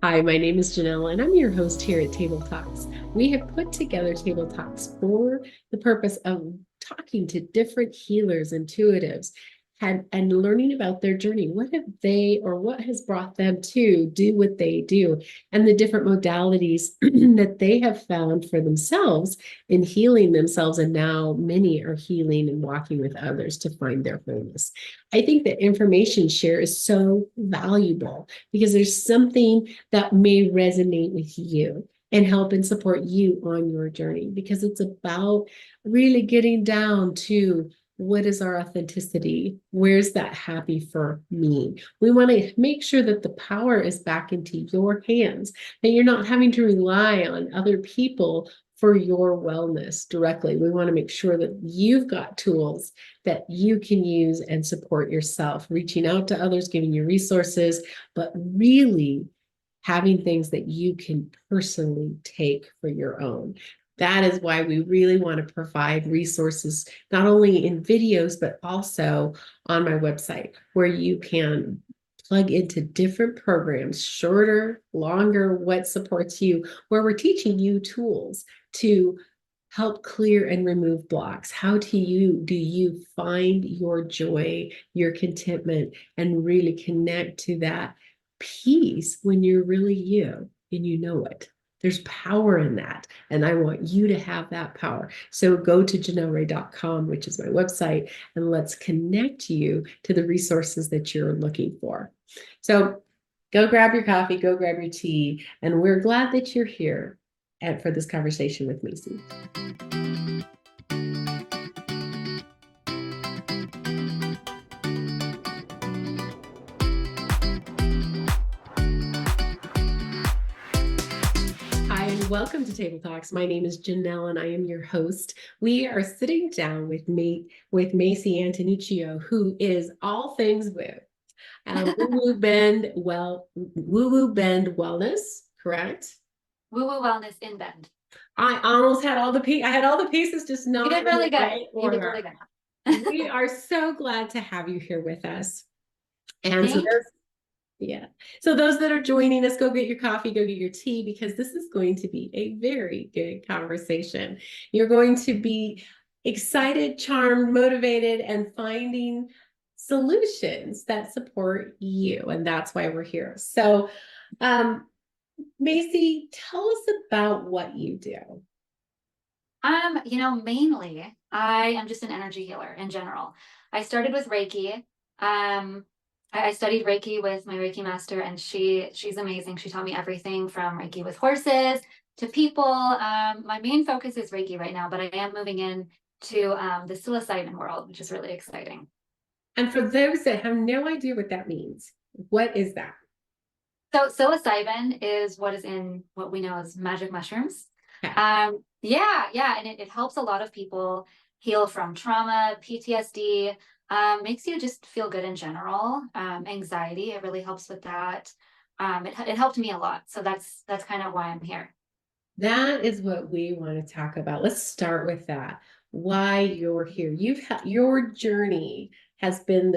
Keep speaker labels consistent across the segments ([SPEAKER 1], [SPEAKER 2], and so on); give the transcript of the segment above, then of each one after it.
[SPEAKER 1] Hi, my name is Janell, and I'm your host here at Table Talks. We have put together Table Talks for the purpose of talking to different healers, intuitives, and learning about their journey. What have they or what has brought them to do what they do, and the different modalities that they have found for themselves in healing themselves. And now many are healing and walking with others to find their wholeness. I think that information share is so valuable because there's something that may resonate with you and help and support you on your journey, because it's about really getting down to what is our authenticity? Where's that happy for me? We want to make sure that the power is back into your hands, that you're not having to rely on other people for your wellness directly. We want to make sure that you've got tools that you can use and support yourself, reaching out to others, giving you resources, but really having things that you can personally take for your own. That is why we really want to provide resources, not only in videos, but also on my website, where you can plug into different programs, shorter, longer, what supports you, where we're teaching you tools to help clear and remove blocks. How do you find your joy, your contentment, and really connect to that peace when you're really you and you know it? There's power in that. And I want you to have that power. So go to janellray.com, which is my website, and let's connect you to the resources that you're looking for. So go grab your coffee, go grab your tea, and we're glad that you're here for this conversation with Maci. Hi, and welcome to Table Talks. My name is Janell, and I am your host. We are sitting down with Maci Antonuccio, who is all things woo. WooWoo Bend Wellness, correct?
[SPEAKER 2] WooWoo Wellness in Bend.
[SPEAKER 1] I almost had I had all the pieces, just not
[SPEAKER 2] You did really
[SPEAKER 1] in the
[SPEAKER 2] good.
[SPEAKER 1] right
[SPEAKER 2] You did
[SPEAKER 1] order.
[SPEAKER 2] really good.
[SPEAKER 1] We are so glad to have you here with us. And so
[SPEAKER 2] Thank you.
[SPEAKER 1] yeah. So those that are joining us, go get your coffee, go get your tea, because this is going to be a very good conversation. You're going to be excited, charmed, motivated, and finding solutions that support you. And that's why we're here. So, Maci, tell us about what you do.
[SPEAKER 2] Mainly I am just an energy healer in general. I started with Reiki. I studied Reiki with my Reiki master, and she's amazing. She taught me everything from Reiki with horses to people. My main focus is Reiki right now, but I am moving in to the psilocybin world, which is really exciting.
[SPEAKER 1] And for those that have no idea what that means, what is that?
[SPEAKER 2] So psilocybin is what is in what we know as magic mushrooms.
[SPEAKER 1] Okay.
[SPEAKER 2] Yeah, and it helps a lot of people heal from trauma, PTSD, makes you just feel good in general. Anxiety, it really helps with that. It helped me a lot, so that's kind of why I'm here.
[SPEAKER 1] That is what we want to talk about. Let's start with that. Why you're here. Your journey has been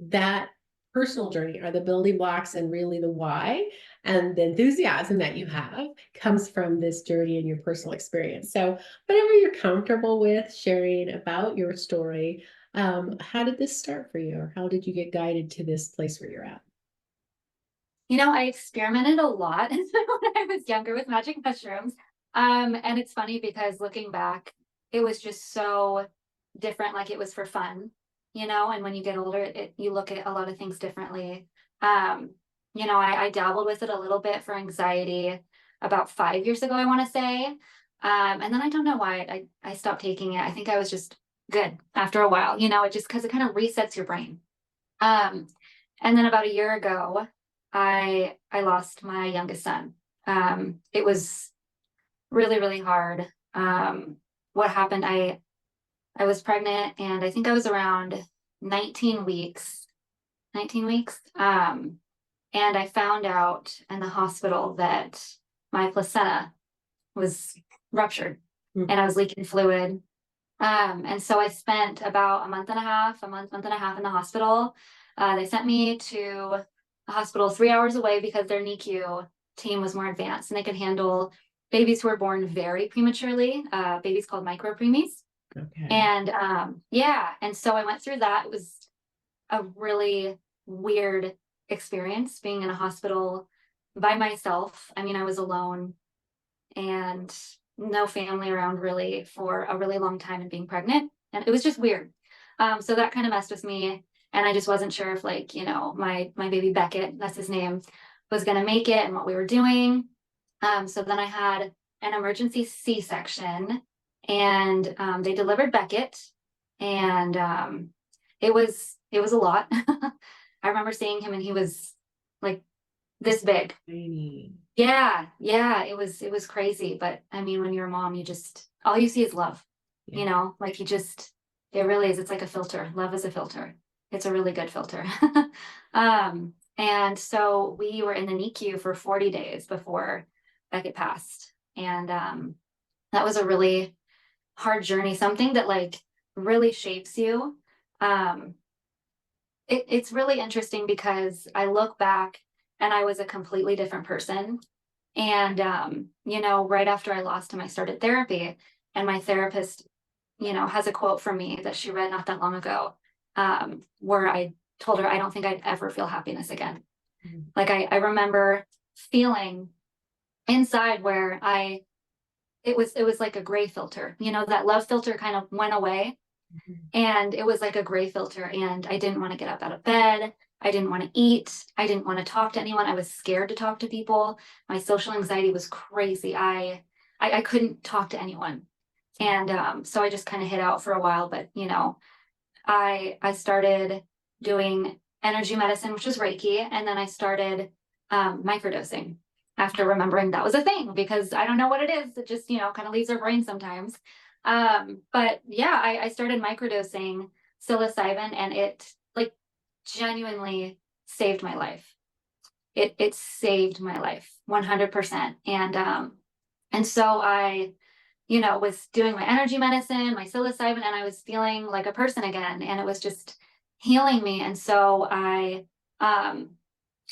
[SPEAKER 1] that personal journey are the building blocks, and really the why and the enthusiasm that you have comes from this journey and your personal experience. So whatever you're comfortable with sharing about your story, how did this start for you, or how did you get guided to this place where you're at?
[SPEAKER 2] I experimented a lot when I was younger with magic mushrooms. And it's funny because looking back, it was just so different, like it was for fun, and when you get older, you look at a lot of things differently. I dabbled with it a little bit for anxiety about 5 years ago, I want to say. And then I don't know why I stopped taking it. I think I was just good after a while, it just because it kind of resets your brain. And then about a year ago, I lost my youngest son. It was really, really hard. What happened, I was pregnant, and I think I was around 19 weeks, 19 weeks. And I found out in the hospital that my placenta was ruptured and I was leaking fluid. And so I spent about a month and a half in the hospital. They sent me to a hospital 3 hours away because their NICU team was more advanced, and they could handle babies who were born very prematurely, babies called micro preemies.
[SPEAKER 1] Okay.
[SPEAKER 2] And yeah, and so I went through that. It was a really weird experience being in a hospital by myself. I mean, I was alone and no family around really for a really long time, and being pregnant. And it was just weird. So that kind of messed with me. And I just wasn't sure if, like, you know, my baby Beckett, that's his name, was going to make it and what we were doing. So then I had an emergency C-section, and they delivered Beckett, and it was a lot. I remember seeing him, and he was like this big.
[SPEAKER 1] Tiny.
[SPEAKER 2] Yeah, it was crazy. But I mean, when you're a mom, you just, all you see is love.
[SPEAKER 1] Yeah.
[SPEAKER 2] You know, like it really is. It's like a filter. Love is a filter. It's a really good filter. And so we were in the NICU for 40 days before Beckett passed. And that was a really hard journey, something that like really shapes you. It's really interesting because I look back and I was a completely different person. And you know, right after I lost him, I started therapy, and my therapist, you know, has a quote from me that she read not that long ago, where I told her I don't think I'd ever feel happiness again.
[SPEAKER 1] Mhm.
[SPEAKER 2] Like I remember feeling inside where it was like a gray filter, you know, that love filter kind of went away,
[SPEAKER 1] Mhm.
[SPEAKER 2] and it was like a gray filter, and I didn't want to get up out of bed. I didn't want to eat. I didn't want to talk to anyone. I was scared to talk to people. My social anxiety was crazy. I couldn't talk to anyone. And so I just kind of hid out for a while. But, you know, I started doing energy medicine, which was Reiki. And then I started microdosing after remembering that was a thing, because I don't know what it is. It just, you know, kind of leaves our brain sometimes. But yeah, I started microdosing psilocybin, and it like genuinely saved my life. It saved my life 100%. And so I, you know, was doing my energy medicine, my psilocybin, and I was feeling like a person again, and it was just healing me. And so I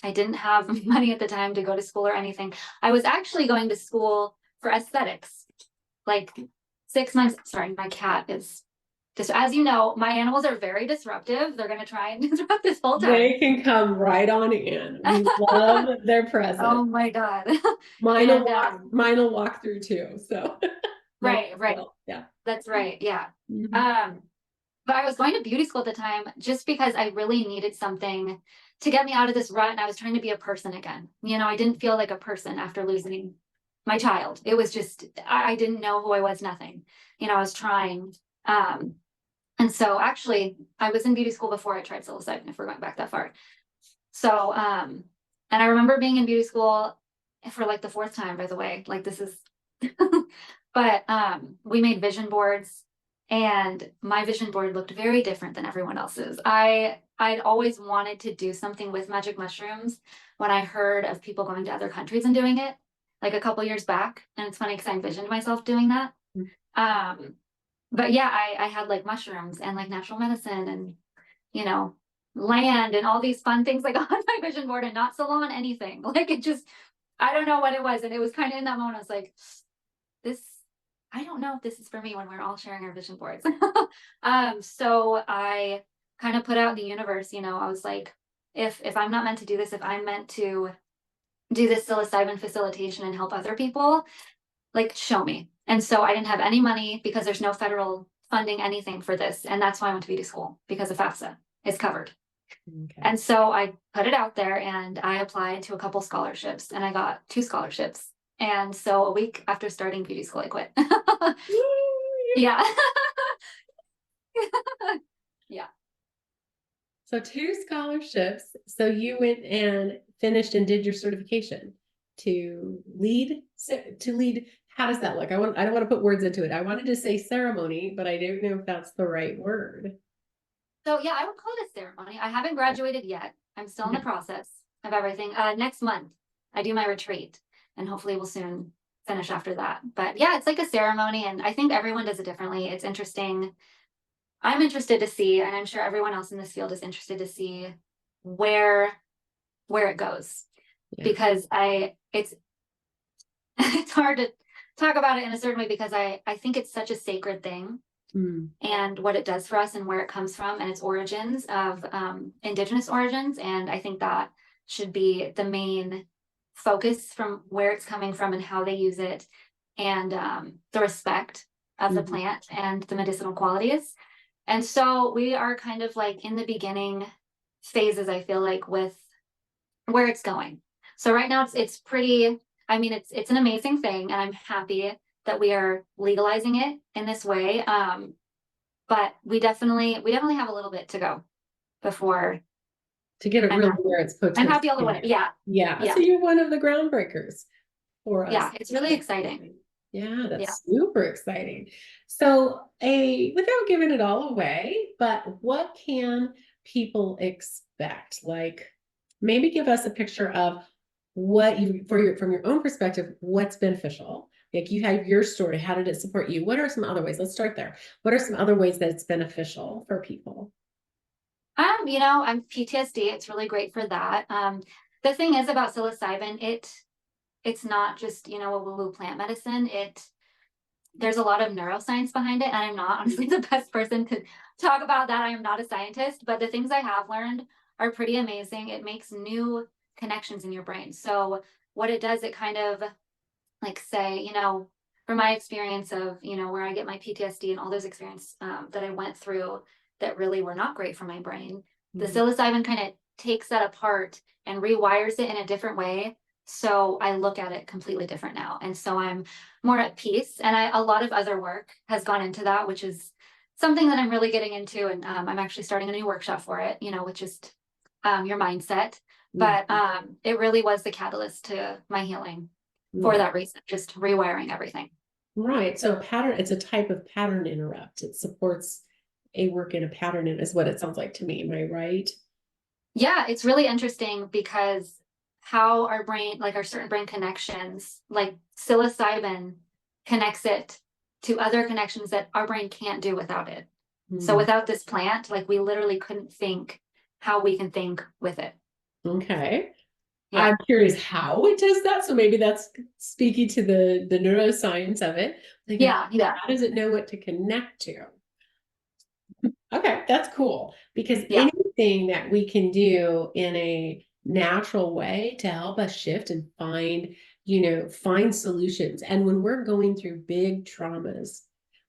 [SPEAKER 2] didn't have money at the time to go to school or anything. I was actually going to school for aesthetics, like 6 months. Sorry, my cat is just, as you know, my animals are very disruptive. They're going to try and disrupt this whole time.
[SPEAKER 1] They can come right on in. We love their presence.
[SPEAKER 2] Oh my God.
[SPEAKER 1] Mine
[SPEAKER 2] And,
[SPEAKER 1] will walk through too. So
[SPEAKER 2] right.
[SPEAKER 1] well, yeah.
[SPEAKER 2] That's right. Yeah.
[SPEAKER 1] Mhm.
[SPEAKER 2] But I was going to beauty school at the time just because I really needed something to get me out of this rut. And I was trying to be a person again. You know, I didn't feel like a person after losing my child. It was just, I didn't know who I was, nothing. You know, I was trying. And so actually, I was in beauty school before I tried psilocybin, if we're going back that far. So, and I remember being in beauty school for like the fourth time, by the way, like this is, but we made vision boards, and my vision board looked very different than everyone else's. I'd always wanted to do something with magic mushrooms when I heard of people going to other countries and doing it, like a couple years back. And it's funny because I envisioned myself doing that. But yeah, I had like mushrooms and like natural medicine and, you know, land and all these fun things like on my vision board, and not salon anything. Like it just, I don't know what it was. And it was kind of in that moment, I was like, this, I don't know if this is for me, when we're all sharing our vision boards. So I kind of put out in the universe, you know, I was like, if I'm not meant to do this, if I'm meant to do this psilocybin facilitation and help other people, like show me. And so I didn't have any money because there's no federal funding anything for this. And that's why I went to beauty school, because of FAFSA. It's covered.
[SPEAKER 1] Okay.
[SPEAKER 2] And so I put it out there, and I applied to a couple scholarships, and I got 2 scholarships. And so a week after starting beauty school, I quit. Yeah. Yeah.
[SPEAKER 1] So 2 scholarships. So you went and finished and did your certification to lead. How does that look? I don't want to put words into it. I wanted to say ceremony, but I don't know if that's the right word.
[SPEAKER 2] So yeah, I would call it a ceremony. I haven't graduated yet. I'm still in the process of everything. Next month, I do my retreat, and hopefully we'll soon finish after that. But yeah, it's like a ceremony, and I think everyone does it differently. It's interesting. I'm interested to see, and I'm sure everyone else in this field is interested to see where it goes.
[SPEAKER 1] Yeah.
[SPEAKER 2] because it's hard to talk about it in a certain way because I think it's such a sacred thing.
[SPEAKER 1] Mm.
[SPEAKER 2] And what it does for us and where it comes from and its origins of indigenous origins. And I think that should be the main focus from where it's coming from and how they use it, and the respect of the
[SPEAKER 1] Mhm.
[SPEAKER 2] plant and the medicinal qualities. And so we are kind of like in the beginning phases, I feel like, with where it's going. So right now it's pretty, I mean, it's an amazing thing, and I'm happy that we are legalizing it in this way. But we definitely have a little bit to go before
[SPEAKER 1] To get it
[SPEAKER 2] I'm
[SPEAKER 1] really
[SPEAKER 2] happy.
[SPEAKER 1] where it's
[SPEAKER 2] I'm
[SPEAKER 1] potential.
[SPEAKER 2] happy all the way. Yeah.
[SPEAKER 1] Yeah.
[SPEAKER 2] Yeah.
[SPEAKER 1] So you're one of the groundbreakers for us.
[SPEAKER 2] Yeah. It's really exciting.
[SPEAKER 1] Yeah,
[SPEAKER 2] Yeah.
[SPEAKER 1] that's super exciting. So, without giving it all away, but what can people expect? Like, maybe give us a picture of what you, from your own perspective, what's beneficial. Like, you have your story. How did it support you? What are some other ways? Let's start there. What are some other ways that it's beneficial for people?
[SPEAKER 2] I'm PTSD. It's really great for that. The thing is about psilocybin, it's not just, a woo-woo plant medicine. There's a lot of neuroscience behind it, and I'm not honestly the best person to talk about that. I am not a scientist, but the things I have learned are pretty amazing. It makes new connections in your brain. So what it does, it kind of like say, from my experience of, where I get my PTSD and all those experiences that I went through that really were not great for my brain, the
[SPEAKER 1] Mhm.
[SPEAKER 2] psilocybin kind of takes that apart and rewires it in a different way. So I look at it completely different now. And so I'm more at peace. And a lot of other work has gone into that, which is something that I'm really getting into. And I'm actually starting a new workshop for it, with just your mindset. But it really was the catalyst to my healing for
[SPEAKER 1] Mhm.
[SPEAKER 2] that reason, just rewiring everything.
[SPEAKER 1] Right. So pattern, it's a type of pattern interrupt. It supports a work in a pattern, is what it sounds like to me. Am I right?
[SPEAKER 2] Yeah, it's really interesting because how our brain, like our certain brain connections, like psilocybin connects it to other connections that our brain can't do without it. So
[SPEAKER 1] Hmm.
[SPEAKER 2] without this plant, like we literally couldn't think how we can think with it.
[SPEAKER 1] Okay.
[SPEAKER 2] Yeah.
[SPEAKER 1] I'm curious how it does that. So maybe that's speaking to the neuroscience of it. Like,
[SPEAKER 2] Yeah. Yeah.
[SPEAKER 1] how does it know what to connect to? Okay, that's cool. Because
[SPEAKER 2] Yeah.
[SPEAKER 1] anything that we can do in a natural way to help us shift and find solutions. And when we're going through big traumas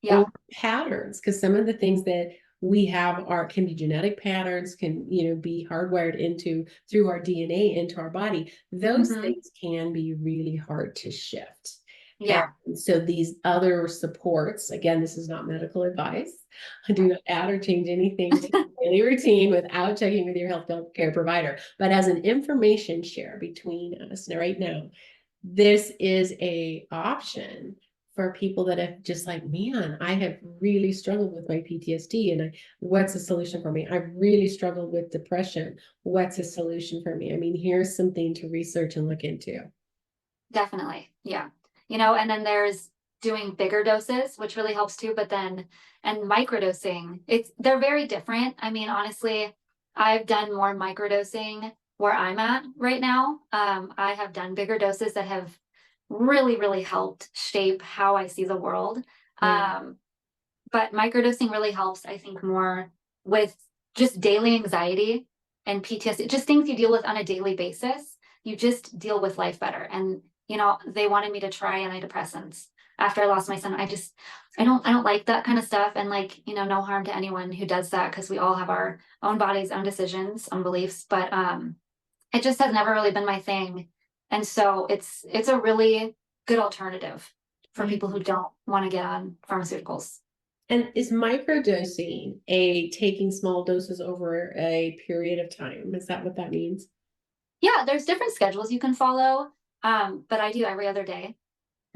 [SPEAKER 1] or
[SPEAKER 2] Yeah.
[SPEAKER 1] patterns, because some of the things that we have can be genetic patterns, can, be hardwired into through our DNA into our body. Those
[SPEAKER 2] Hmm.
[SPEAKER 1] things can be really hard to shift. And
[SPEAKER 2] Yeah.
[SPEAKER 1] so these other supports, again, this is not medical advice. Do not add or change anything to your daily routine without checking with your health care provider. But as an information share between us right now, this is a option for people that have just like, man, I have really struggled with my PTSD, and what's a solution for me? I've really struggled with depression. What's a solution for me? I mean, here's something to research and look into.
[SPEAKER 2] Definitely. Yeah. And then there's doing bigger doses, which really helps too, and microdosing. They're very different. I mean, honestly, I've done more microdosing where I'm at right now. I have done bigger doses that have really, really helped shape how I see the world.
[SPEAKER 1] Yeah.
[SPEAKER 2] But microdosing really helps, I think, more with just daily anxiety and PTSD, just things you deal with on a daily basis. You just deal with life better. And, they wanted me to try antidepressants after I lost my son. I don't like that kind of stuff. And like, no harm to anyone who does that, because we all have our own bodies, own decisions, own beliefs. But it just has never really been my thing. And so it's a really good alternative for
[SPEAKER 1] Yeah.
[SPEAKER 2] people who don't want to get on pharmaceuticals.
[SPEAKER 1] And is microdosing a taking small doses over a period of time? Is that what that means?
[SPEAKER 2] Yeah, there's different schedules you can follow. But I do every other day.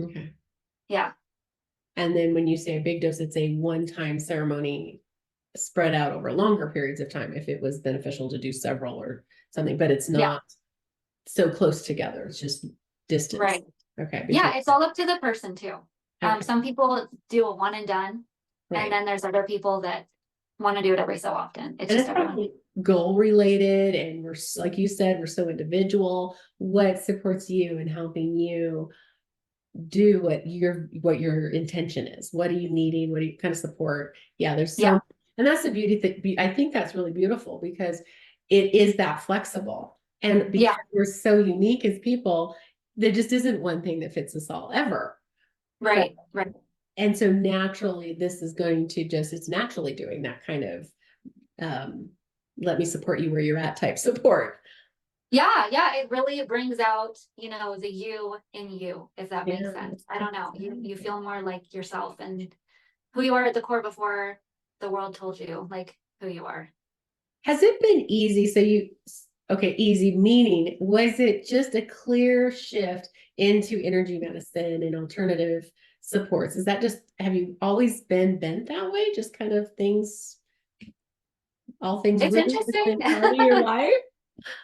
[SPEAKER 1] Okay.
[SPEAKER 2] Yeah.
[SPEAKER 1] And then when you say a big dose, it's a one-time ceremony spread out over longer periods of time if it was beneficial to do several or something, but it's
[SPEAKER 2] Yeah.
[SPEAKER 1] not so close together. It's just distance.
[SPEAKER 2] Right.
[SPEAKER 1] Okay.
[SPEAKER 2] Yeah,
[SPEAKER 1] Between.
[SPEAKER 2] it's all up to the person too.
[SPEAKER 1] Okay.
[SPEAKER 2] Some people do a one and done, and
[SPEAKER 1] Right.
[SPEAKER 2] then there's other people that want to do it every so often. It's
[SPEAKER 1] And
[SPEAKER 2] just
[SPEAKER 1] it's
[SPEAKER 2] everyone.
[SPEAKER 1] probably goal related and like you said, we're so individual. What supports you in helping you do what your intention is? What are you needing? What do you kind of support? Yeah, there's
[SPEAKER 2] Yeah,
[SPEAKER 1] so, and that's the beauty that I think that's really beautiful because it is that flexible. And
[SPEAKER 2] yeah,
[SPEAKER 1] because we're so unique as people, there just isn't one thing that fits us all ever. So,
[SPEAKER 2] right, right.
[SPEAKER 1] and so naturally, this is going to it's naturally doing that kind of um, let me support you where you're at type support.
[SPEAKER 2] Yeah, yeah, it really brings out, the you in you, if that makes
[SPEAKER 1] Yeah,
[SPEAKER 2] sense. I don't know. You
[SPEAKER 1] exactly.
[SPEAKER 2] feel more like yourself and who you are at the core before the world told you like who you are.
[SPEAKER 1] Has it been easy? Okay, easy meaning, was it just a clear shift into energy medicine and alternative supports? Is that just, have you always been bent that way? Just kind of all things
[SPEAKER 2] It's
[SPEAKER 1] really just
[SPEAKER 2] interesting.
[SPEAKER 1] been part of your life?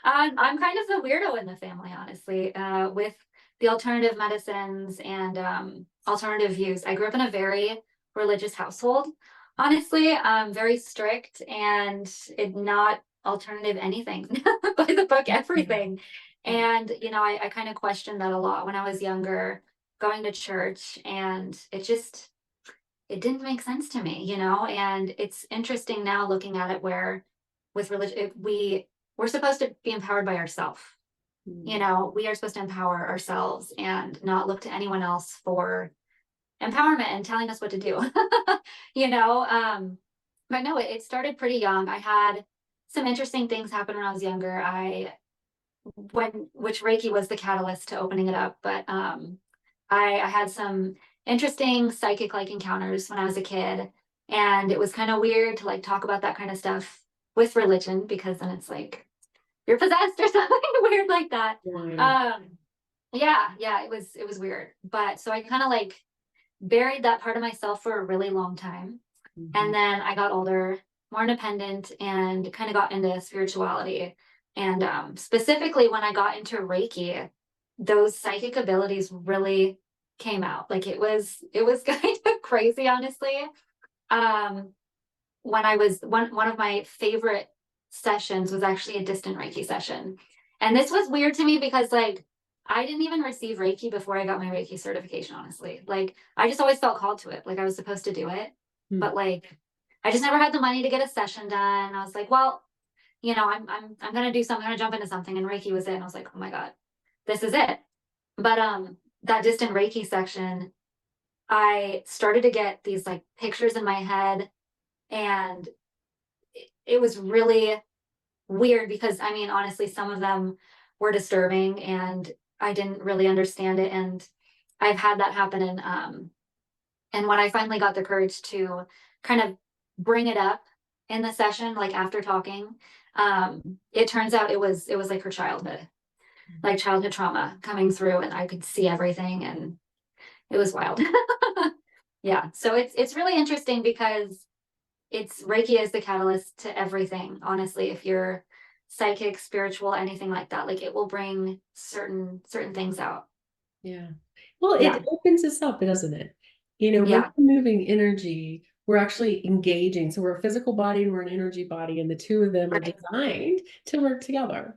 [SPEAKER 2] I'm kind of the weirdo in the family, honestly, with the alternative medicines and alternative views. I grew up in a very religious household, honestly, very strict and not alternative anything, by the book, everything. And, I kind of questioned that a lot when I was younger, going to church, and it didn't make sense to me, and it's interesting now looking at it where with religion, we're supposed to be empowered by ourselves.
[SPEAKER 1] Mm.
[SPEAKER 2] We are supposed to empower ourselves and not look to anyone else for empowerment and telling us what to do. you know, um, but no, it started pretty young. I had some interesting things happen when I was younger. Which Reiki was the catalyst to opening it up, but I had some interesting psychic like encounters when I was a kid, and it was kind of weird to like talk about that kind of stuff with religion because then it's like you're possessed or something weird like that.
[SPEAKER 1] Wow.
[SPEAKER 2] Um, yeah, it was weird, but so I kind of like buried that part of myself for a really long time, and
[SPEAKER 1] Mhm.
[SPEAKER 2] then I got older, more independent, and kind of got into spirituality. And specifically, when I got into Reiki, those psychic abilities really came out. Like it was kind of crazy, honestly. Um, when I was one of my favorite sessions was actually a distant Reiki session. And this was weird to me because like I didn't even receive Reiki before I got my Reiki certification, honestly. Like I just always felt called to it. Like I was supposed to do it.
[SPEAKER 1] Hmm.
[SPEAKER 2] But like I just never had the money to get a session done. I was like, well, I'm gonna do something, I'm gonna jump into something. And Reiki was it. And I was like, oh my God, this is it. But that distant Reiki section, I started to get these like pictures in my head, and it was really weird because I mean, honestly, some of them were disturbing and I didn't really understand it. And I've had that happen. And when I finally got the courage to kind of bring it up in the session, like after talking, it turns out it was like her childhood, like childhood trauma coming through, and I could see everything, and it was wild. Yeah. So it's really interesting because it's Reiki is the catalyst to everything, honestly. If you're psychic, spiritual, anything like that, like it will bring certain things out.
[SPEAKER 1] Yeah. Well,
[SPEAKER 2] Yeah.
[SPEAKER 1] it opens us up, doesn't it? When
[SPEAKER 2] Yeah.
[SPEAKER 1] we're moving energy, we're actually engaging. So we're a physical body and we're an energy body, and the two of them are
[SPEAKER 2] Right.
[SPEAKER 1] designed to work together.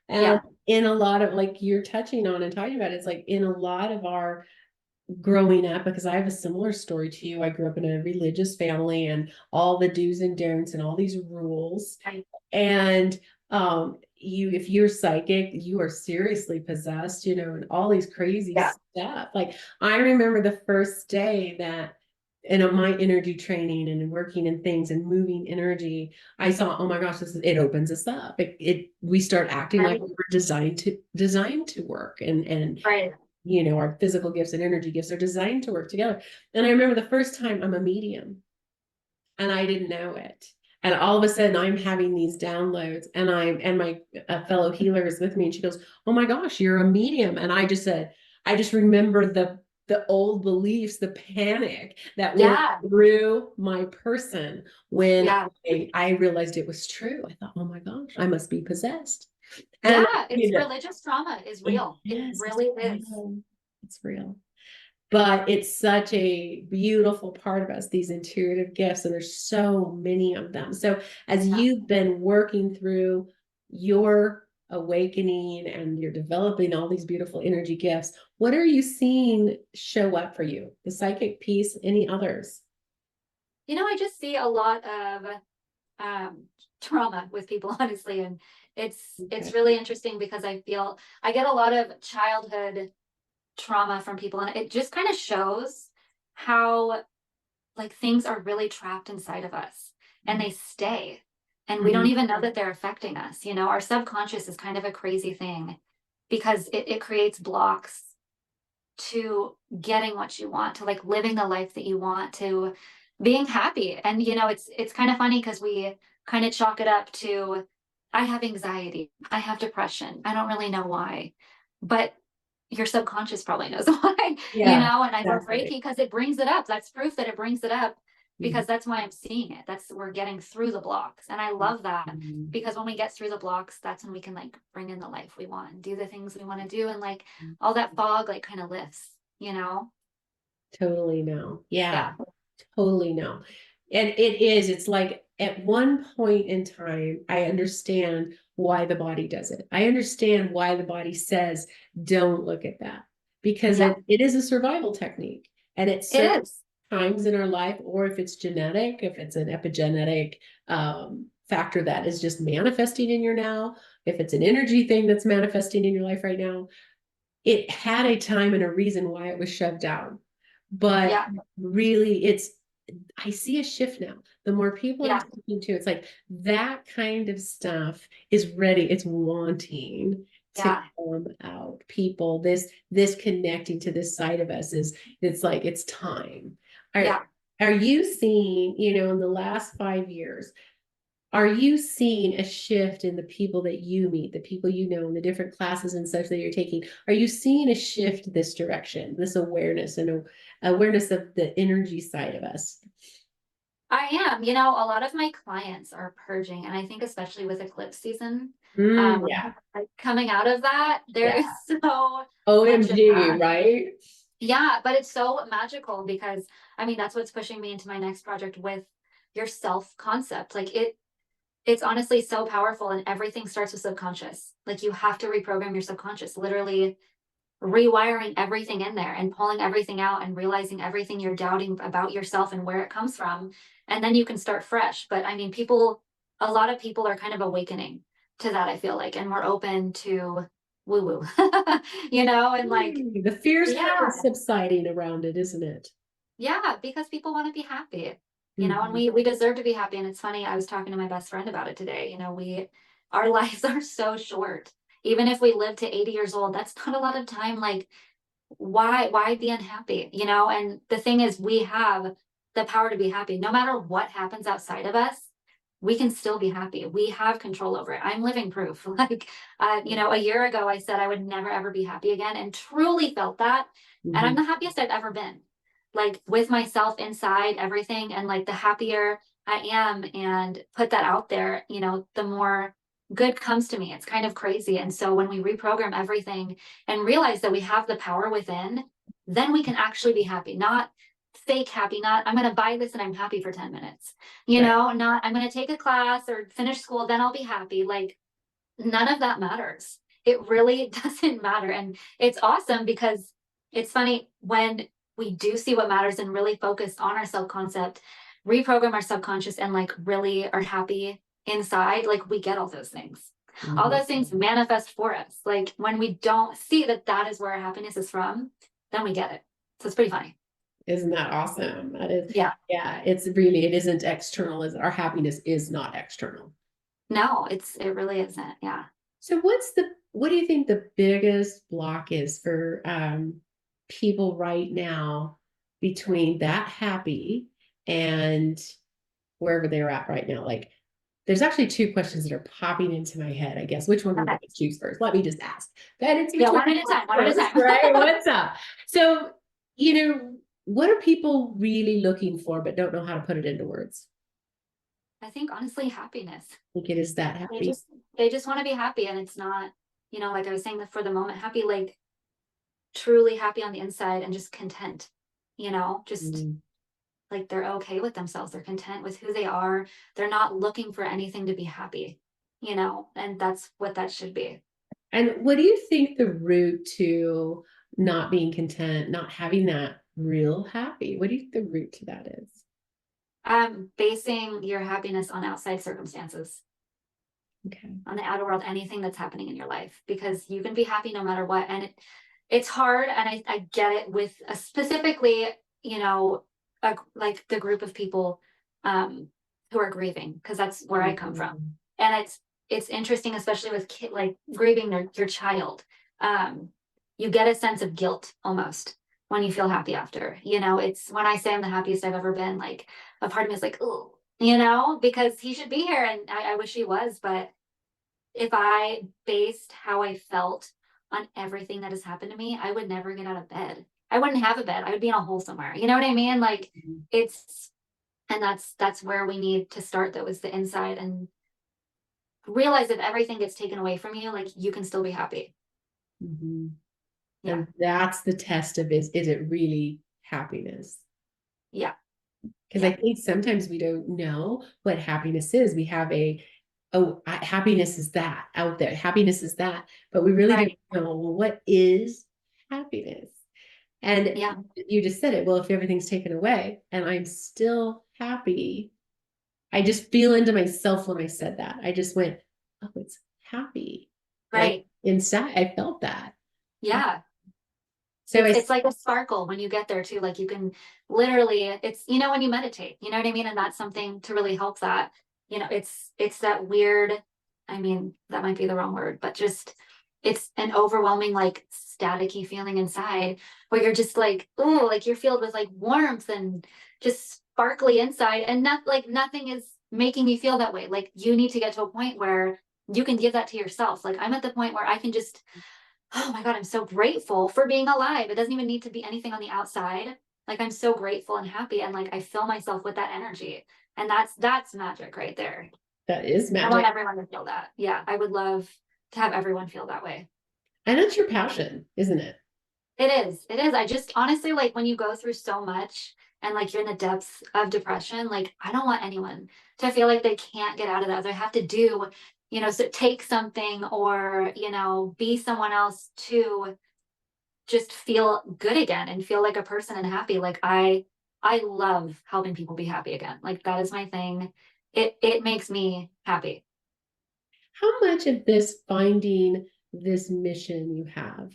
[SPEAKER 1] And
[SPEAKER 2] Yeah.
[SPEAKER 1] in a lot of, like you're touching on and talking about, it's like in a lot of our growing up, because I have a similar story to you. I grew up in a religious family and all the do's and don'ts and all these rules.
[SPEAKER 2] Right.
[SPEAKER 1] And if you're psychic, you are seriously possessed, and all these crazy
[SPEAKER 2] Yeah.
[SPEAKER 1] stuff. Like I remember the first day that in my energy training and working in things and moving energy, I saw, oh my gosh, it opens us up. We start acting like
[SPEAKER 2] Right.
[SPEAKER 1] we're designed to work, and
[SPEAKER 2] Right.
[SPEAKER 1] our physical gifts and energy gifts are designed to work together. And I remember the first time I'm a medium and I didn't know it. And all of a sudden I'm having these downloads, and my fellow healer is with me, and she goes, oh my gosh, you're a medium. And I just said, I just remember the old beliefs, the panic that went
[SPEAKER 2] Yeah.
[SPEAKER 1] through my person when
[SPEAKER 2] Yeah.
[SPEAKER 1] I realized it was true. I thought, oh my gosh, I must be possessed. And
[SPEAKER 2] Yeah. It's religious trauma is real. It
[SPEAKER 1] yes, it's
[SPEAKER 2] really is.
[SPEAKER 1] real. It's real. but it's such a beautiful part of us, these intuitive gifts, and there's so many of them. So as
[SPEAKER 2] Yeah.
[SPEAKER 1] you've been working through your awakening and you're developing all these beautiful energy gifts, what are you seeing show up for you? The psychic piece, any others?
[SPEAKER 2] I just see a lot of um trauma with people, honestly, and it's
[SPEAKER 1] Okay.
[SPEAKER 2] really interesting because I feel I get a lot of childhood trauma from people, and it just kind of shows how like things are really trapped inside of us and they stay, and we don't
[SPEAKER 1] Mhm.
[SPEAKER 2] even know that they're affecting us. Our subconscious is kind of a crazy thing because it creates blocks to getting what you want, to like living the life that you want, to being happy. And it's kind of funny because we kind of chalk it up to, I have anxiety, I have depression, I don't really know why, but your subconscious probably knows why.
[SPEAKER 1] Yeah,
[SPEAKER 2] And I love Reiki
[SPEAKER 1] exactly.
[SPEAKER 2] because it brings it up. That's proof that it brings it up,
[SPEAKER 1] Mhm.
[SPEAKER 2] because that's why I'm seeing it. That's, we're getting through the blocks, and I love that,
[SPEAKER 1] Mhm.
[SPEAKER 2] because when we get through the blocks, that's when we can like bring in the life we want and do the things we want to do, and like all that fog like kind of lifts.
[SPEAKER 1] Totally no. Yeah,
[SPEAKER 2] Yeah.
[SPEAKER 1] totally no. And it's like at one point in time, I understand why the body does it. I understand why the body says, don't look at that, because
[SPEAKER 2] Yeah,
[SPEAKER 1] it is a survival technique. And at
[SPEAKER 2] it
[SPEAKER 1] certain
[SPEAKER 2] is.
[SPEAKER 1] times in our life, or if it's genetic, if it's an epigenetic factor that is just manifesting in your now, if it's an energy thing that's manifesting in your life right now, it had a time and a reason why it was shoved down. But
[SPEAKER 2] Yeah,
[SPEAKER 1] really, I see a shift now. The more people I'm
[SPEAKER 2] yeah,
[SPEAKER 1] talking to, it's like that kind of stuff is ready. It's wanting to
[SPEAKER 2] yeah,
[SPEAKER 1] come out. People, this connecting to this side of us it's like it's time. Are
[SPEAKER 2] yeah.
[SPEAKER 1] are you seeing, in the last 5 years, are you seeing a shift in the people that you meet, the people in the different classes and such that you're taking? Are you seeing a shift this direction, this awareness and awareness of the energy side of us?
[SPEAKER 2] I am. A lot of my clients are purging, and I think especially with eclipse season,
[SPEAKER 1] Yeah.
[SPEAKER 2] like coming out of that, there
[SPEAKER 1] Yeah.
[SPEAKER 2] is so much of
[SPEAKER 1] OMG,
[SPEAKER 2] that.
[SPEAKER 1] right?
[SPEAKER 2] Yeah, but it's so magical because I mean that's what's pushing me into my next project with your self concept. Like it's honestly so powerful, and everything starts with subconscious. Like you have to reprogram your subconscious, literally rewiring everything in there and pulling everything out and realizing everything you're doubting about yourself and where it comes from. And then you can start fresh. But I mean, a lot of people are kind of awakening to that, I feel like, and we're open to woo woo, and like,
[SPEAKER 1] The fear's kind
[SPEAKER 2] yeah,
[SPEAKER 1] of subsiding around it, isn't it?
[SPEAKER 2] yeah, because people want to be happy, and
[SPEAKER 1] Mhm.
[SPEAKER 2] we deserve to be happy. And it's funny, I was talking to my best friend about it today. Our lives are so short. Even if we live to 80 years old, that's not a lot of time. Like, why be unhappy? And the thing is, we have the power to be happy. No matter what happens outside of us, we can still be happy. We have control over it. I'm living proof. Like, a year ago, I said I would never ever be happy again, and truly felt that. And I'm
[SPEAKER 1] Mhm.
[SPEAKER 2] the happiest I've ever been, like with myself inside everything. And like the happier I am and put that out there, the more good comes to me. It's kind of crazy. And so when we reprogram everything and realize that we have the power within, then we can actually be happy, not fake happy, not I'm going to buy this and I'm happy for 10 minutes,
[SPEAKER 1] Right.
[SPEAKER 2] not I'm going to take a class or finish school, then I'll be happy. Like none of that matters. It really doesn't matter. And it's awesome because it's funny when we do see what matters and really focus on our self concept, reprogram our subconscious, and like really are happy inside, like we get all those things. All
[SPEAKER 1] Mhm.
[SPEAKER 2] those things manifest for us. Like when we don't see that that is where our happiness is from, then we get it. So it's pretty funny.
[SPEAKER 1] Isn't that awesome? That is,
[SPEAKER 2] Yeah.
[SPEAKER 1] yeah, it isn't external. Our happiness is not external.
[SPEAKER 2] No, it really isn't. Yeah.
[SPEAKER 1] So what do you think the biggest block is for people right now between that happy and wherever they're at right now? Like there's actually two questions that are popping into my head, I guess. Which one would
[SPEAKER 2] Okay.
[SPEAKER 1] you choose first? Let me just ask. That it's
[SPEAKER 2] Yeah.
[SPEAKER 1] between
[SPEAKER 2] One at a time. One at a
[SPEAKER 1] first,
[SPEAKER 2] time.
[SPEAKER 1] right? What's up? So, you know, what are people really looking for but don't know how to put it into words?
[SPEAKER 2] I think honestly, happiness.
[SPEAKER 1] I think it is that
[SPEAKER 2] They
[SPEAKER 1] happy.
[SPEAKER 2] just they just want to be happy, and it's not, like I was saying, that for the moment happy, like truly happy on the inside and just content, just
[SPEAKER 1] Mm.
[SPEAKER 2] like they're okay with themselves. They're content with who they are. They're not looking for anything to be happy, and that's what that should be.
[SPEAKER 1] And what do you think the root to not being content, not having that real happy? What do you think the root to that is?
[SPEAKER 2] Basing your happiness on outside circumstances,
[SPEAKER 1] Okay.
[SPEAKER 2] on the outer world, anything that's happening in your life, because you can be happy no matter what. And it's hard. And I get it with specifically, like the group of people who are grieving, because that's where I come from.
[SPEAKER 1] Mhm.
[SPEAKER 2] And it's interesting, especially with like grieving your child. You get a sense of guilt almost when you feel happy after. It's when I say I'm the happiest I've ever been, like a part of me is like, oh, because he should be here, and I wish he was. But if I based how I felt on everything that has happened to me, I would never get out of bed. I wouldn't have a bed. I would be in a hole somewhere. You know what I mean? Like it's, and that's where we need to start, though, is the inside, and realize if everything gets taken away from you, like you can still be happy.
[SPEAKER 1] Mhm.
[SPEAKER 2] Yeah.
[SPEAKER 1] And that's the test of is it really happiness?
[SPEAKER 2] Yeah.
[SPEAKER 1] Because I
[SPEAKER 2] Yeah.
[SPEAKER 1] think sometimes we don't know what happiness is. We have oh, happiness is that out there. Happiness is that, but we really don't
[SPEAKER 2] Right.
[SPEAKER 1] know, well, what is happiness? And
[SPEAKER 2] Yeah.
[SPEAKER 1] you just said it. Well, if everything's taken away and I'm still happy, I just feel into myself when I said that. I just went, oh, it's happy. Like
[SPEAKER 2] Right.
[SPEAKER 1] inside, I felt that.
[SPEAKER 2] Yeah.
[SPEAKER 1] So
[SPEAKER 2] It's like a sparkle when you get there too. Like you can literally, it's, when you meditate, you know what I mean? And that's something to really help that. It's that weird, I mean, that might be the wrong word, but just it's an overwhelming, like staticky feeling inside where you're just like, oh, like you're filled with like warmth and just sparkly inside. And not like nothing is making you feel that way. Like you need to get to a point where you can give that to yourself. Like I'm at the point where I can just, oh my God, I'm so grateful for being alive. It doesn't even need to be anything on the outside. Like I'm so grateful and happy, and like I fill myself with that energy. And that's magic right there.
[SPEAKER 1] that is
[SPEAKER 2] I want
[SPEAKER 1] magic.
[SPEAKER 2] everyone to feel that. Yeah, I would love to have everyone feel that way.
[SPEAKER 1] And that's your passion, isn't it?
[SPEAKER 2] It is. It is. I just honestly, like when you go through so much and like you're in the depths of depression, like I don't want anyone to feel like they can't get out of that. They have to do, so take something or, be someone else to just feel good again and feel like a person and happy. Like I love helping people be happy again. Like that is my thing. It makes me happy.
[SPEAKER 1] How much of this finding this mission you have,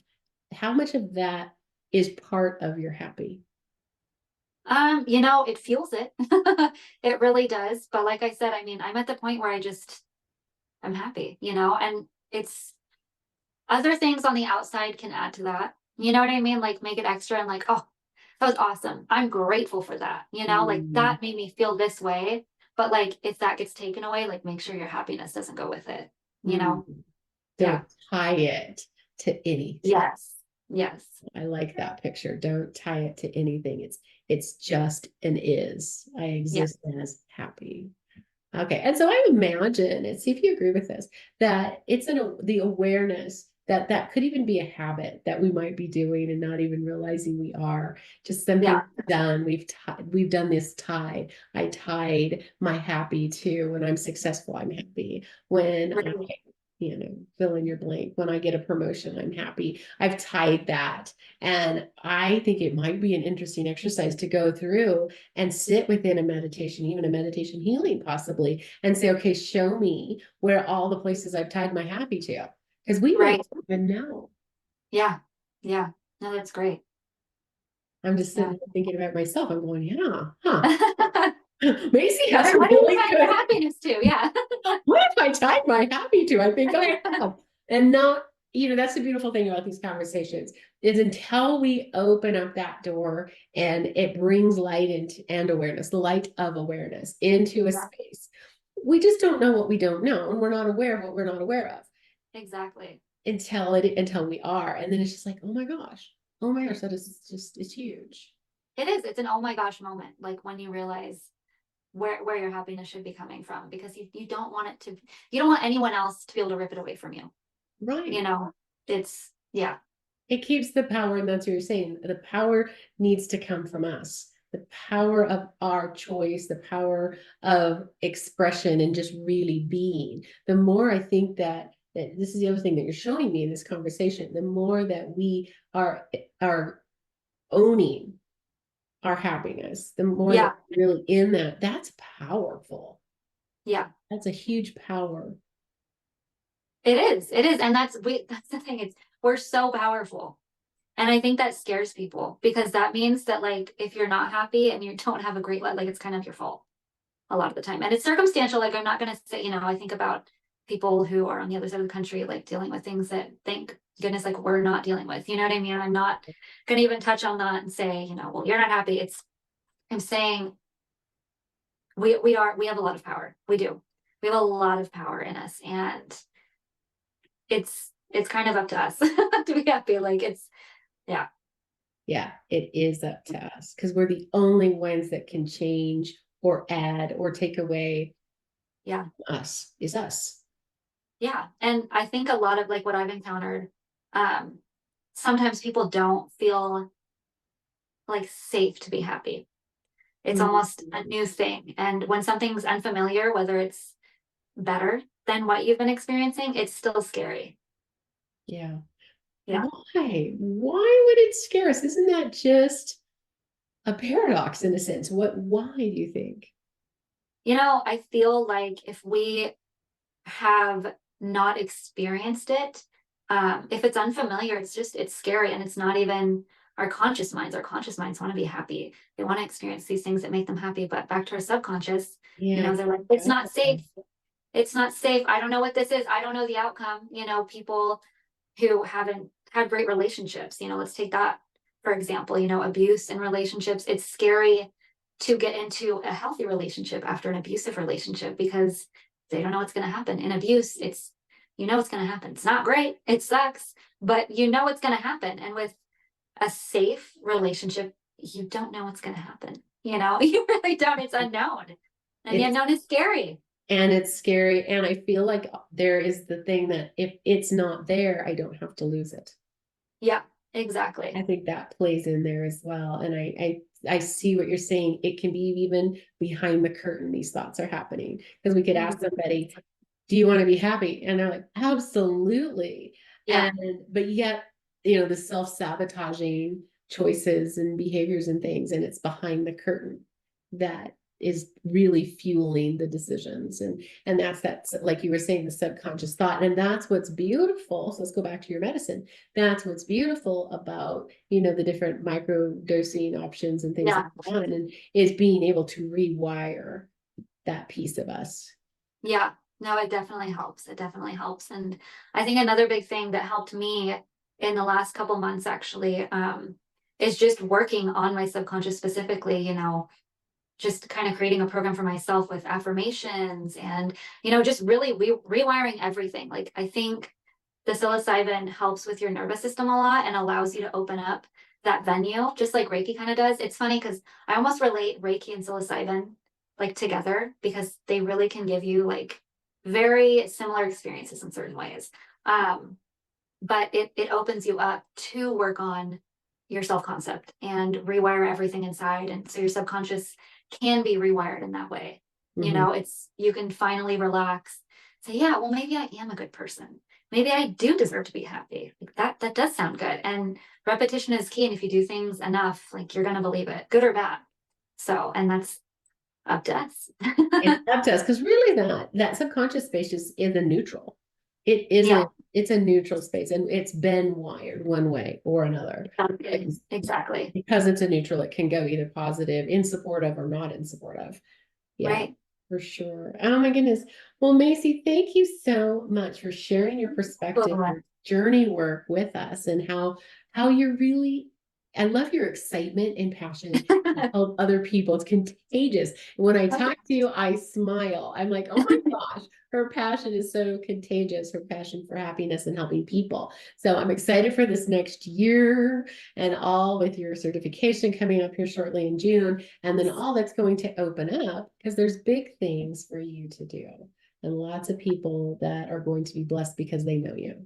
[SPEAKER 1] how much of that is part of your happy?
[SPEAKER 2] It fuels it. It really does. But like I said, I mean, I'm at the point where I'm happy, and it's other things on the outside can add to that. You know what I mean? Like make it extra and like, oh, that was awesome. I'm grateful for that. Like
[SPEAKER 1] Mm,
[SPEAKER 2] that made me feel this way. But like if that gets taken away, like make sure your happiness doesn't go with it. You
[SPEAKER 1] mm.
[SPEAKER 2] know? Yeah.
[SPEAKER 1] Don't tie it to anything.
[SPEAKER 2] Yes. Yes.
[SPEAKER 1] I like that picture. Don't tie it to anything. It's just an is. I
[SPEAKER 2] Yeah.
[SPEAKER 1] exist as happy. Okay. And so I imagine, and see if you agree with this, that it's the awareness that that could even be a habit that we might be doing and not even realizing we are. Just something
[SPEAKER 2] Yeah.
[SPEAKER 1] we've done. We've done this tie. I tied my happy to when I'm successful, I'm happy. When I,
[SPEAKER 2] Right.
[SPEAKER 1] fill in your blank. When I get a promotion, I'm happy. I've tied that. And I think it might be an interesting exercise to go through and sit within a meditation, even a meditation healing possibly, and say, okay, show me where all the places I've tied my happy to. Because we might
[SPEAKER 2] Right.
[SPEAKER 1] even know.
[SPEAKER 2] Yeah. Yeah. No, that's great.
[SPEAKER 1] I'm just
[SPEAKER 2] Yeah.
[SPEAKER 1] sitting there thinking about myself. I'm going, yeah, huh. Macy has
[SPEAKER 2] What
[SPEAKER 1] a
[SPEAKER 2] do you
[SPEAKER 1] really
[SPEAKER 2] tie your
[SPEAKER 1] good.
[SPEAKER 2] happiness to? Yeah.
[SPEAKER 1] What if I tied my happy to? I think I have. And not, that's the beautiful thing about these conversations is until we open up that door and it brings light into and awareness, the light of awareness into a
[SPEAKER 2] Yeah.
[SPEAKER 1] space. We just don't know what we don't know, and we're not aware of what we're not aware of
[SPEAKER 2] Exactly.
[SPEAKER 1] until we are. And then it's just like, oh my gosh, that is just it's huge.
[SPEAKER 2] It is. It's an oh my gosh moment. Like when you realize where your happiness should be coming from, because you don't want it to, you don't want anyone else to be able to rip it away from you. You
[SPEAKER 1] Right.
[SPEAKER 2] know, it's, yeah.
[SPEAKER 1] It keeps the power, and that's what you're saying. The power needs to come from us. The power of our choice, the power of expression, and just really being. The more I think that this is the other thing that you're showing me in this conversation, the more that we are owning our happiness, the more
[SPEAKER 2] Yeah.
[SPEAKER 1] that we're really in that, that's powerful.
[SPEAKER 2] Yeah.
[SPEAKER 1] That's a huge power.
[SPEAKER 2] It is. It is. And that's the thing. We're so powerful. And I think that scares people because that means that like if you're not happy and you don't have a great life, like it's kind of your fault a lot of the time. And it's circumstantial. Like I'm not gonna say, I think about people who are on the other side of the country, like dealing with things that thank goodness like we're not dealing with. You know what I mean? I'm not gonna even touch on that and say, well, you're not happy. I'm saying we have a lot of power. We do. We have a lot of power in us. And it's kind of up to us to be happy. Like yeah.
[SPEAKER 1] Yeah, it is up to us because we're the only ones that can change or add or take away.
[SPEAKER 2] Yeah.
[SPEAKER 1] Us is us.
[SPEAKER 2] Yeah. And I think a lot of like what I've encountered, sometimes people don't feel like safe to be happy. It's almost a new thing. And when something's unfamiliar, whether it's better than what you've been experiencing, it's still scary.
[SPEAKER 1] Yeah.
[SPEAKER 2] Yeah.
[SPEAKER 1] Why would it scare us? Isn't that just a paradox in a sense? Why do you think?
[SPEAKER 2] I feel like if we have not experienced it, if it's unfamiliar, it's scary and it's not even our conscious minds. Our conscious minds want to be happy. They want to experience these things that make them happy. But back to our subconscious,
[SPEAKER 1] Yeah.
[SPEAKER 2] they're like, it's not safe. It's not safe. I don't know what this is. I don't know the outcome. People who haven't had great relationships, let's take that, for example, abuse in relationships. It's scary to get into a healthy relationship after an abusive relationship because they don't know what's going to happen. In abuse, it's what's going to happen. It's not great. It sucks, but what's going to happen. And with a safe relationship, you don't know what's going to happen. You really don't. It's unknown. And the
[SPEAKER 1] It's
[SPEAKER 2] unknown is scary.
[SPEAKER 1] and it's scary. And I feel like there is the thing that if it's not there, I don't have to lose it.
[SPEAKER 2] Yeah, exactly.
[SPEAKER 1] I think that plays in there as well. And I see what you're saying. It can be even behind the curtain, these thoughts are happening. Because we could ask somebody, do you want to be happy? And they're like, absolutely.
[SPEAKER 2] Yeah.
[SPEAKER 1] But yet, the self-sabotaging choices and behaviors and things, and it's behind the curtain that is really fueling the decisions. And that's like you were saying, the subconscious thought. And that's what's beautiful. So let's go back to your medicine. That's what's beautiful about, the different micro dosing options and things
[SPEAKER 2] Yeah.
[SPEAKER 1] like that, and is being able to rewire that piece of us.
[SPEAKER 2] Yeah. No, it definitely helps. It definitely helps. And I think another big thing that helped me in the last couple months actually, is just working on my subconscious specifically, just kind of creating a program for myself with affirmations and, just really rewiring everything. Like I think the psilocybin helps with your nervous system a lot and allows you to open up that venue, just like Reiki kind of does. It's funny because I almost relate Reiki and psilocybin like together because they really can give you like very similar experiences in certain ways. But it opens you up to work on your self-concept and rewire everything inside. And so your subconscious can be rewired in that way. You can finally relax, say, yeah, well, maybe I am a good person. Maybe I do deserve to be happy. Like that does sound good. And repetition is key. And if you do things enough, like you're going to believe it, good or bad. So, and that's up to us.
[SPEAKER 1] It's up to us because really that subconscious space is a neutral. It
[SPEAKER 2] Yeah,
[SPEAKER 1] isn't, it's a neutral space and it's been wired one way or another.
[SPEAKER 2] exactly.
[SPEAKER 1] Because it's a neutral, it can go either positive, in support of, or not in support of. Yeah,
[SPEAKER 2] Right.
[SPEAKER 1] for sure. Oh my goodness. Well, Maci, thank you so much for sharing your perspective,
[SPEAKER 2] Cool.
[SPEAKER 1] your journey work with us, and how you're really, I love your excitement and passion to help other people. It's contagious. When I talk to you, I smile. I'm like, oh my gosh, her passion is so contagious, her passion for happiness and helping people. So I'm excited for this next year and all with your certification coming up here shortly in June, and then all that's going to open up because there's big things for you to do and lots of people that are going to be blessed because they know you.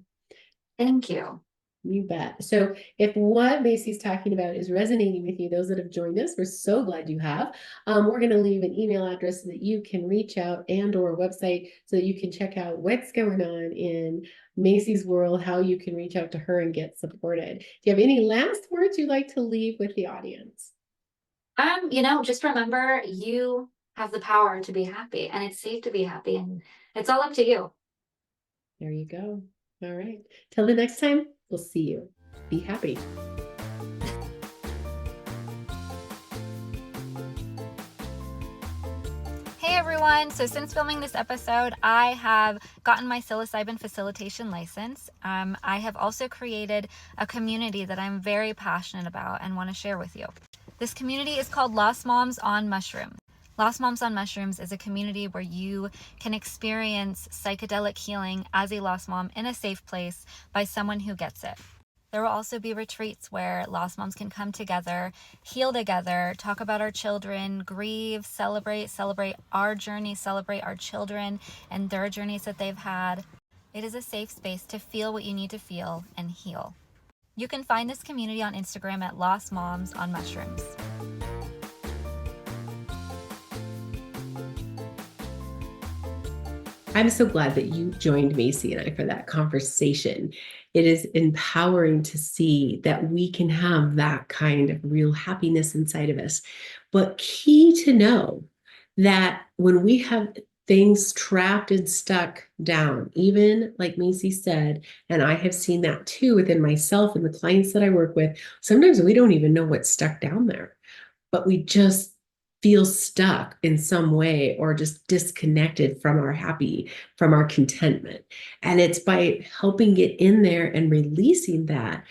[SPEAKER 2] Thank you.
[SPEAKER 1] You bet. So if what Maci's talking about is resonating with you, those that have joined us, we're so glad you have. We're going to leave an email address so that you can reach out, and or a website so that you can check out what's going on in Maci's world, how you can reach out to her and get supported. Do you have any last words you'd like to leave with the audience?
[SPEAKER 2] Just remember you have the power to be happy, and it's safe to be happy, and it's all up to you.
[SPEAKER 1] There you go. All right. Till the next time, we'll see you. Be happy.
[SPEAKER 2] Hey everyone, so since filming this episode, I have gotten my psilocybin facilitation license. I have also created a community that I'm very passionate about and want to share with you. This community is called Lost Moms on Mushrooms. Lost Moms on Mushrooms is a community where you can experience psychedelic healing as a lost mom in a safe place by someone who gets it. There will also be retreats where lost moms can come together, heal together, talk about our children, grieve, celebrate our journey, celebrate our children and their journeys that they've had. It is a safe space to feel what you need to feel and heal. You can find this community on Instagram at Lost Moms on Mushrooms.
[SPEAKER 1] I'm so glad that you joined Maci and I for that conversation. It is empowering to see that we can have that kind of real happiness inside of us. But key to know that when we have things trapped and stuck down, even like Maci said, and I have seen that too within myself and the clients that I work with, sometimes we don't even know what's stuck down there, but we just feel stuck in some way or just disconnected from our happy, from our contentment. And it's by helping get in there and releasing that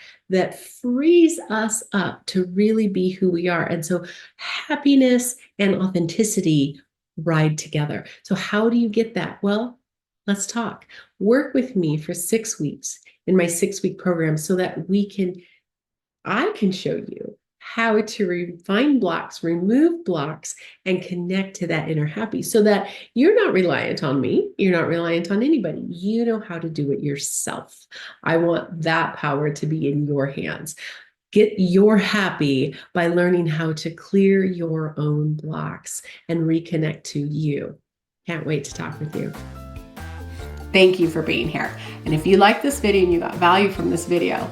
[SPEAKER 1] frees us up to really be who we are. And so happiness and authenticity ride together. So how do you get that? Well, let's talk. Work with me for 6 weeks in my 6-week program so that I can show you how to find blocks, remove blocks, and connect to that inner happy so that you're not reliant on me. You're not reliant on anybody. You know how to do it yourself. I want that power to be in your hands. Get your happy by learning how to clear your own blocks and reconnect to you. Can't wait to talk with you. Thank you for being here. And if you like this video and you got value from this video,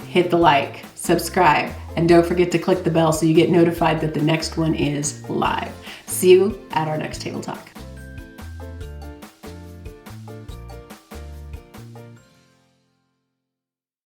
[SPEAKER 1] hit the like, subscribe, and don't forget to click the bell so you get notified that the next one is live. See you at our next Table Talk.